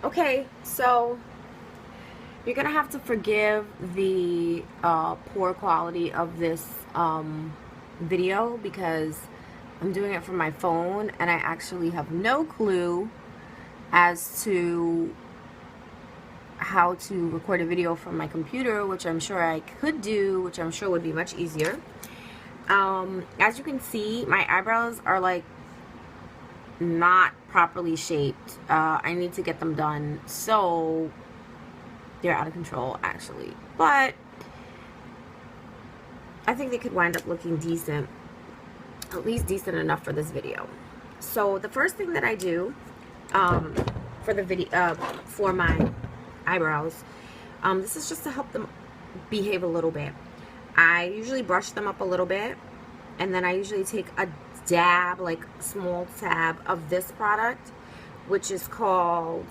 Okay, so you're gonna have to forgive the poor quality of this video because I'm doing it from my phone and I actually have no clue as to how to record a video from my computer, which I'm sure I could do, which I'm sure would be much easier. As you can see, my eyebrows are like not properly shaped. I need to get them done, so they're out of control actually, but I think they could wind up looking decent, at least decent enough for this video. So the first thing that I do for the video for my eyebrows, this is just to help them behave a little bit. I usually brush them up a little bit, and then I usually take a dab, like small tab of this product, which is called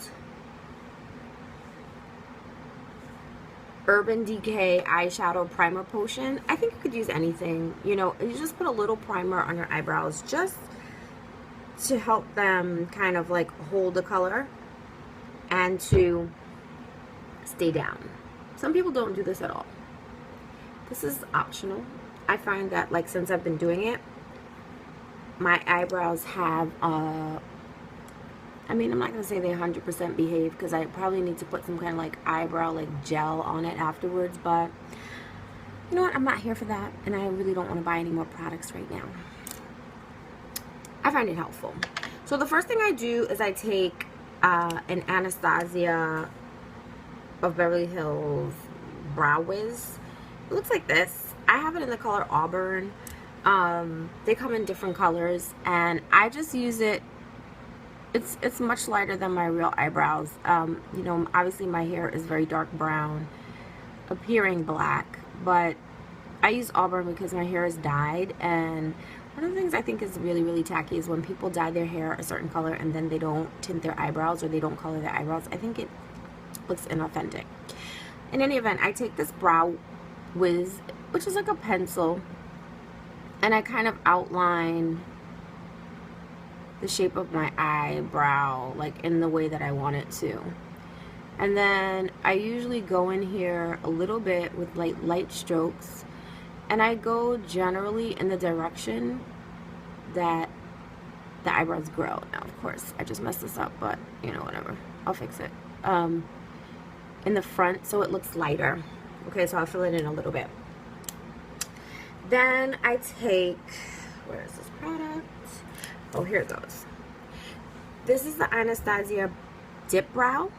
Urban Decay Eyeshadow Primer Potion. I think you could use anything, you know, you just put a little primer on your eyebrows just to help them kind of like hold the color and to stay down. Some people don't do this at all. This is optional. I find that, like, since I've been doing it, my eyebrows have I mean, I'm not gonna say they 100% behave because I probably need to put some kind of like eyebrow like gel on it afterwards, but you know what, I'm not here for that, and I really don't want to buy any more products right now. I find it helpful. So the first thing I do is I take an Anastasia of Beverly Hills Brow Whiz. It looks like this. I have it in the color Auburn. They come in different colors, and I just use it. It's much lighter than my real eyebrows. You know, obviously my hair is very dark brown, appearing black, but I use Auburn because my hair is dyed, and one of the things I think is really, really tacky is when people dye their hair a certain color and then they don't tint their eyebrows or they don't color their eyebrows. I think it looks inauthentic. In any event, I take this Brow Whiz, which is like a pencil, and I kind of outline the shape of my eyebrow like in the way that I want it to. And then I usually go in here a little bit with light strokes, and I go generally in the direction that the eyebrows grow. Now, of course, I just messed this up, but you know, whatever, I'll fix it. In the front, so it looks lighter. Okay, so I'll fill it in a little bit. Then I take, where is this product? Oh, here it goes. This is the Anastasia Dip Brow.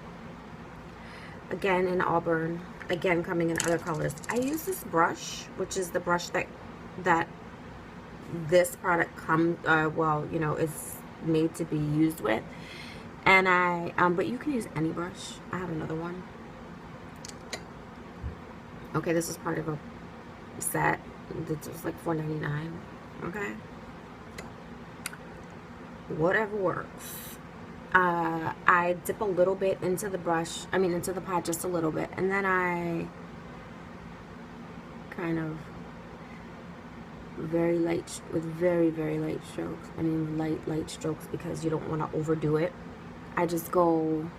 Again in Auburn. Again coming in other colors. I use this brush, which is the brush that this product well, you know, is made to be used with. And but you can use any brush. I have another one. Okay, this is part of a set. This was like $4.99. Okay. Whatever works. I dip a little bit into the brush, into the pot, just a little bit, and then I kind of very light, with very, very light strokes. Light strokes because you don't want to overdo it. I just go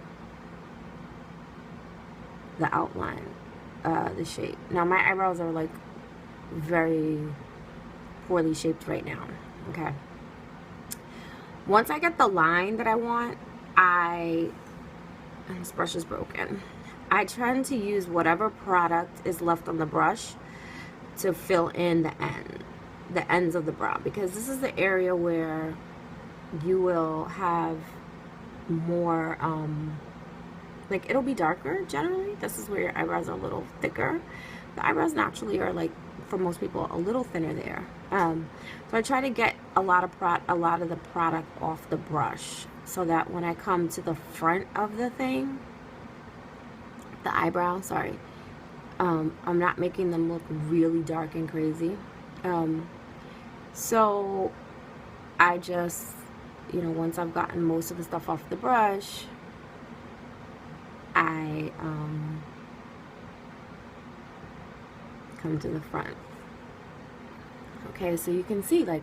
the outline, the shape. Now my eyebrows are like very poorly shaped right now. Okay. Once I get the line that I want, and this brush is broken, I tend to use whatever product is left on the brush to fill in the ends of the brow, because this is the area where you will have more, like, it'll be darker generally. This is where your eyebrows are a little thicker. The eyebrows naturally are, like, for most people, a little thinner there. So I try to get a lot of the product off the brush, so that when I come to the front of the thing, the eyebrow, sorry, I'm not making them look really dark and crazy. So I just, you know, once I've gotten most of the stuff off the brush, I come to the front. Okay, so you can see, like,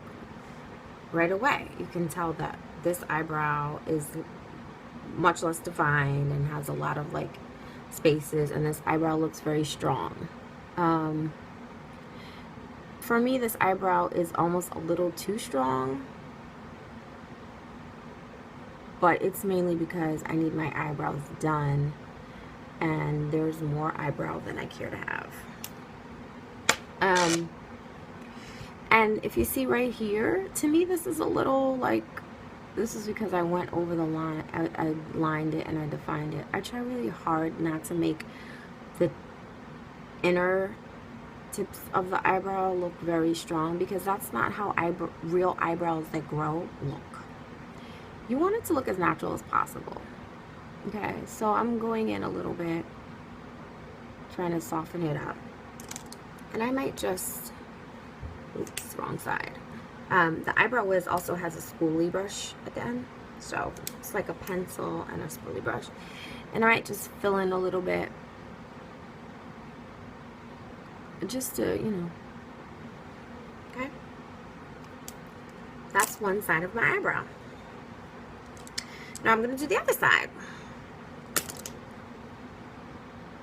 right away, you can tell that this eyebrow is much less defined and has a lot of like spaces, and this eyebrow looks very strong. For me, this eyebrow is almost a little too strong, but it's mainly because I need my eyebrows done, and there's more eyebrow than I care to have. And if you see right here, to me this is a little like, this is because I went over the line, I lined it and I defined it. I try really hard not to make the inner tips of the eyebrow look very strong, because that's not how real eyebrows that grow look. You want it to look as natural as possible. Okay, so I'm going in a little bit, trying to soften it up. And I might just, oops, wrong side. The eyebrow Whiz also has a spoolie brush at the end. So it's like a pencil and a spoolie brush. And I might just fill in a little bit, just to, you know. Okay. That's one side of my eyebrow. Now I'm going to do the other side.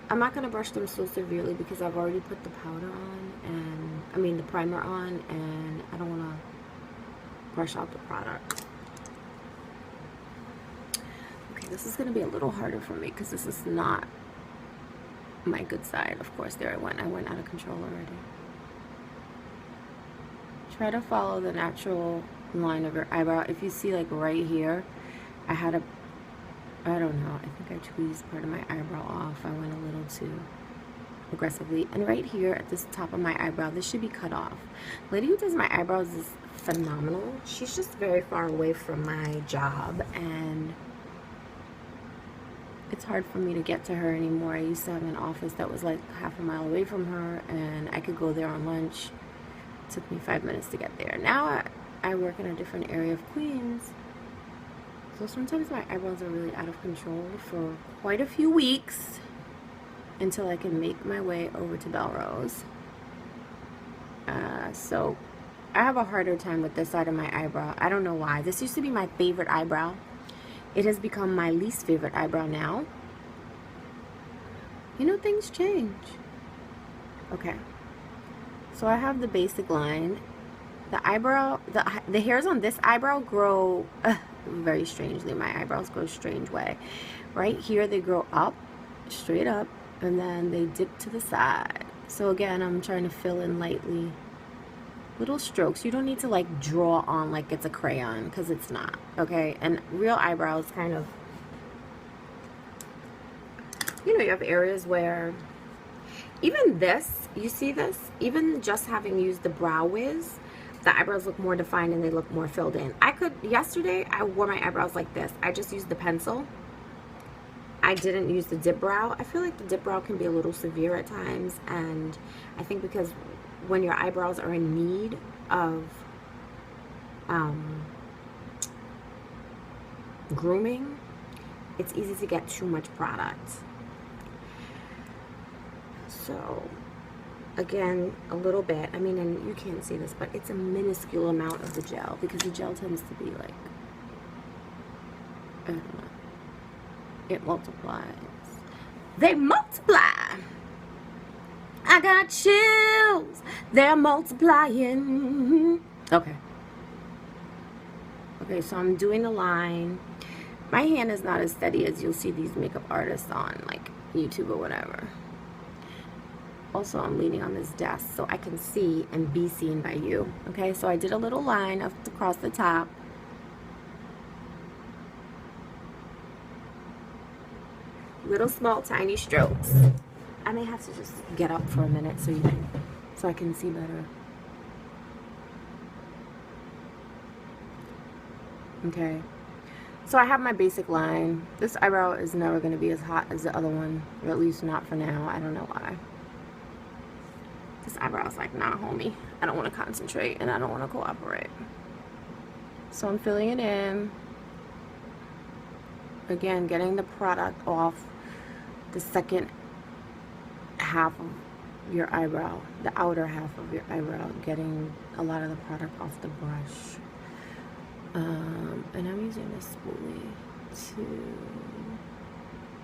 I'm not going to brush them so severely because I've already put the powder on, and I mean the primer on, and I don't want to brush out the product. Okay, this is going to be a little harder for me because this is not my good side. Of course, there I went out of control already. Try to follow the natural line of your eyebrow. If you see, like right here, I had a, I don't know, I think I tweezed part of my eyebrow off. I went a little too aggressively. And right here at this top of my eyebrow, this should be cut off. The lady who does my eyebrows is phenomenal. She's just very far away from my job, and it's hard for me to get to her anymore. I used to have an office that was like half a mile away from her, and I could go there on lunch. It took me 5 minutes to get there. Now I work in a different area of Queens, so sometimes my eyebrows are really out of control for quite a few weeks until I can make my way over to Belrose. So I have a harder time with this side of my eyebrow. I don't know why. This used to be my favorite eyebrow. It has become my least favorite eyebrow now. You know, things change. Okay. So I have the basic line. The eyebrow, the hairs on this eyebrow grow very strangely. My eyebrows grow a strange way. Right here they grow up, straight up, and then they dip to the side. So again, I'm trying to fill in lightly. Little strokes. You don't need to like draw on like it's a crayon, because it's not. Okay? And real eyebrows kind of, you know, you have areas where even this, you see this? Even just having used the Brow Whiz, the eyebrows look more defined and they look more filled in. Yesterday, I wore my eyebrows like this. I just used the pencil. I didn't use the dip brow. I feel like the dip brow can be a little severe at times, and I think because when your eyebrows are in need of grooming, it's easy to get too much product. So again, a little bit, I mean, and you can't see this, but it's a minuscule amount of the gel, because the gel tends to be like, I don't know, it multiplies. They multiply. I got chills. They're multiplying. Okay. Okay, so I'm doing the line. My hand is not as steady as you'll see these makeup artists on like YouTube or whatever. Also, I'm leaning on this desk so I can see and be seen by you. Okay, so I did a little line across the top. Little small tiny strokes. I may have to just get up for a minute so I can see better. Okay, so I have my basic line. This eyebrow is never going to be as hot as the other one, or at least not for now. I don't know why. This eyebrow is like, nah, homie, I don't want to concentrate and I don't want to cooperate. So I'm filling it in. Again, getting the product off the second half of your eyebrow, the outer half of your eyebrow, getting a lot of the product off the brush. And I'm using this spoolie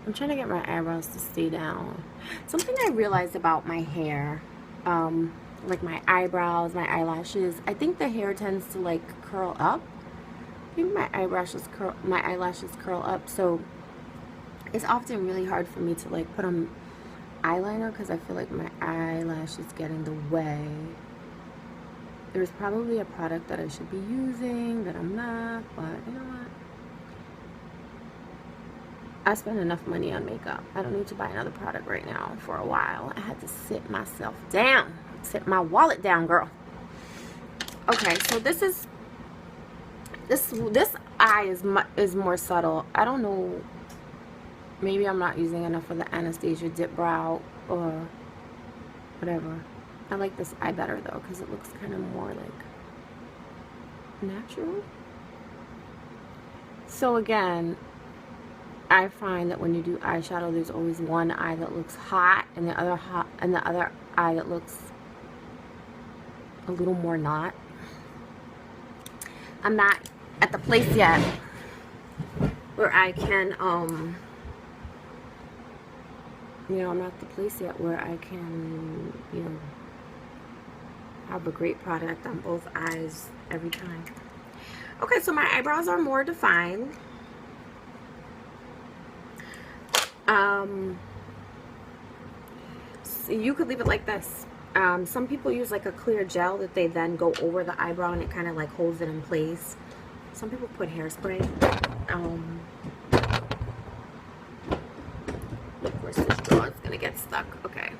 I'm trying to get my eyebrows to stay down. Something I realized about my hair, like my eyebrows, my eyelashes, I think the hair tends to like curl up. I think my eyelashes curl up, so it's often really hard for me to like put on eyeliner because I feel like my eyelashes get in the way. There's probably a product that I should be using that I'm not, but you know what? I spend enough money on makeup. I don't need to buy another product right now for a while. I had to sit myself down. Sit my wallet down, girl. Okay, so this eye is more subtle. I don't know. Maybe I'm not using enough of the Anastasia Dip Brow or whatever. I like this eye better though because it looks kind of more like natural. So again, I find that when you do eyeshadow, there's always one eye that looks hot and the other eye that looks a little more not. I'm not at the place yet where I can you know, I'm not at the place yet where I can, you know, have a great product on both eyes every time. Okay, so my eyebrows are more defined. So you could leave it like this. Some people use like a clear gel that they then go over the eyebrow and it kind of like holds it in place. Some people put hairspray. Of course, this straw is gonna get stuck. Okay.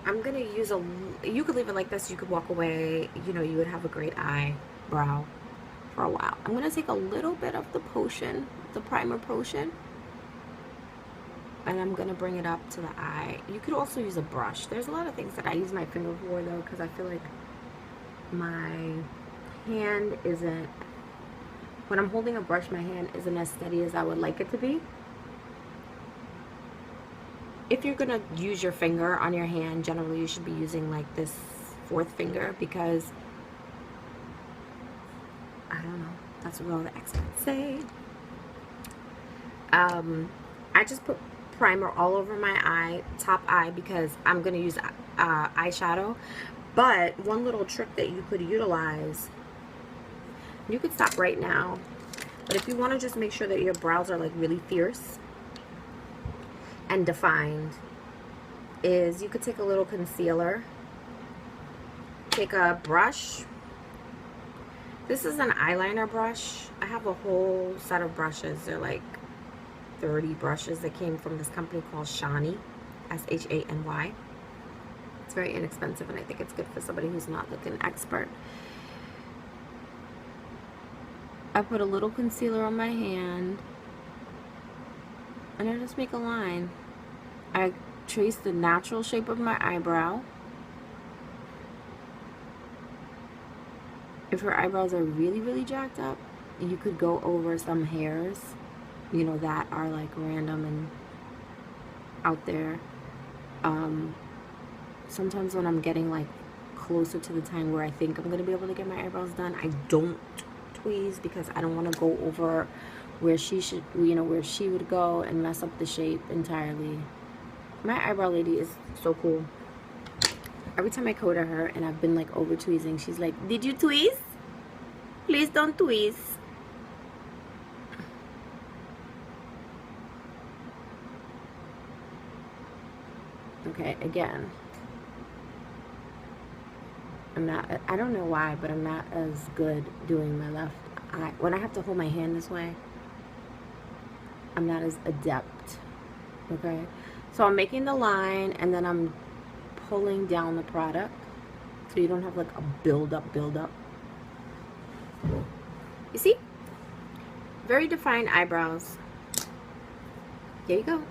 I'm gonna use you could leave it like this. You could walk away. You know, you would have a great eyebrow for a while. I'm gonna take a little bit of the potion, the primer potion, and I'm gonna bring it up to the eye. You could also use a brush. There's a lot of things that I use my finger for though, because I feel like my hand isn't, when I'm holding a brush, my hand isn't as steady as I would like it to be. If you're gonna use your finger on your hand, generally you should be using like this fourth finger, because I don't know, that's what all the experts say. I just put primer all over my eye, top eye, because I'm gonna use eyeshadow. But one little trick that you could utilize, you could stop right now, but if you want to just make sure that your brows are like really fierce and defined, is you could take a little concealer, take a brush. This is an eyeliner brush. I have a whole set of brushes. They're like 30 brushes that came from this company called Shany, S-H-A-N-Y. It's very inexpensive, and I think it's good for somebody who's not like an expert. I put a little concealer on my hand, and I just make a line. I trace the natural shape of my eyebrow. If your eyebrows are really, really jacked up, you could go over some hairs, you know, that are like random and out there. Sometimes when I'm getting like closer to the time where I think I'm going to be able to get my eyebrows done, I don't tweeze because I don't want to go over where she should, you know, where she would go and mess up the shape entirely. My eyebrow lady is so cool. Every time I go to her and I've been like over tweezing, she's like, "Did you tweeze? Please don't tweeze." Okay, again, I don't know why, but I'm not as good doing my left eye. When I have to hold my hand this way, I'm not as adept. Okay, so I'm making the line and then I'm pulling down the product so you don't have like a build up. You see? Very defined eyebrows. There you go.